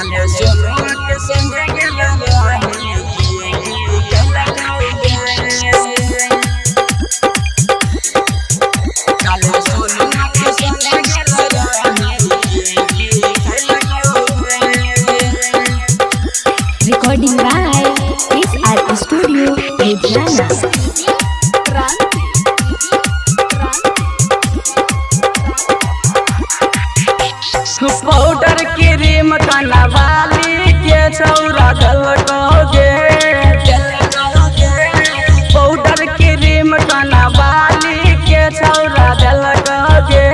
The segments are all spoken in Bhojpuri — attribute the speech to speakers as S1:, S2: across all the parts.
S1: काले सोनुआ के संगे गेल रही काले सोनुआ के संगे गेल
S2: Recording by SR Studio, Ludhiana.
S1: Powder cream कनवाली के छौरा गलकोगे पाउडर क्रीम कनवाली के छौरा गलकोगे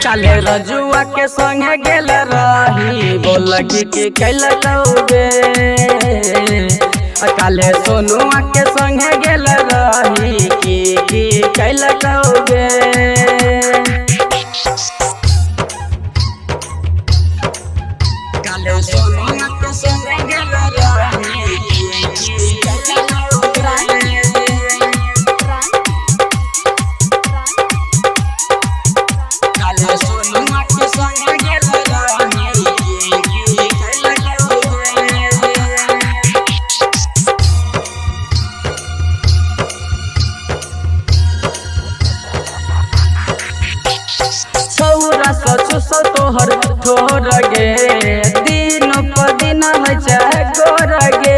S1: काले रजुआ के संगे गेल रही बोल की कैलकोगे काले सोनुआ के संगे गेल रही की कैलकोगे काले सोनुआ के संगे गेल रही काले सोनुआ के संगे गेल छौरा सचु तोहर ठोर गे दिन पर दिन गोर गे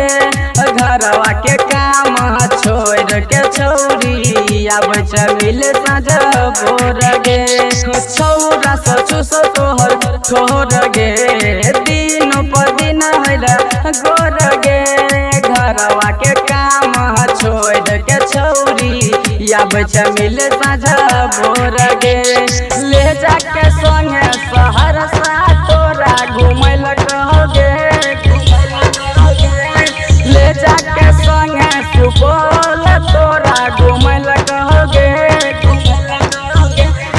S1: घरवा के काम छोड़ के छौरी आब मिल साँझ भोर गे छौरा सचु तोहर ठोर गे दिन पर दिन गोर गे घरवा के काम छोड़ के छौरी आब मिल साँझ भोर गे ले जाके संगे सहरसा तोरा घुमैल कहोगे ले जाके संगे सुपौल तोरा घुमैल कहोगे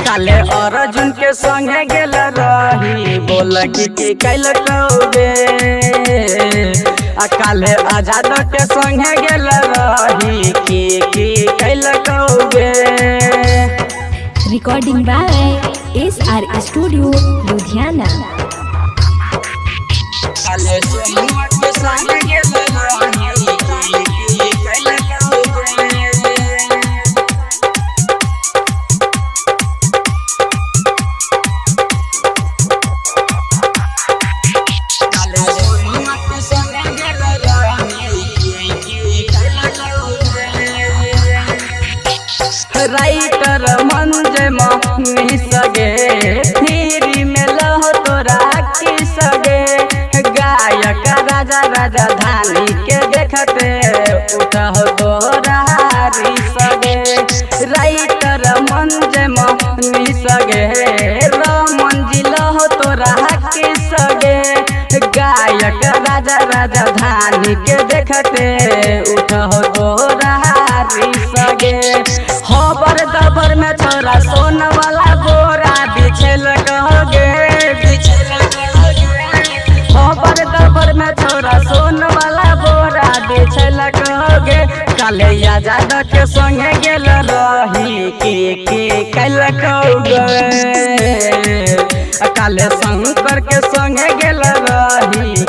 S1: काले अर्जुन के संगे गेल रही बोल की कैल कहोगे काले आजाद के संगे गेल रही की कैल कहोगे
S2: Recording by SR Studio, Ludhiana.
S1: काले सोनुआ के संगे गेल रही काले सोनुआ के संगे गेल राइटर मंजे मनी सगे फिरी में लहो तोरा की सगे गायक राजा राजा धानी के देखते उठह तोरा सगे राइटर मंजे मनी सगे रमन जी लहो तोरा की सगे गायक राजा राजा धानी के देखते उठह तोरा सगे खबर दबर में छोरा सोन वाला बोरा बिछल कहोगे खबर दबर में छोरा सोन वाला बोरा बिछल कहोगे काले आजाद के संगे गेल रही की कैल कहोगे काले शंकर के संगे गेल रही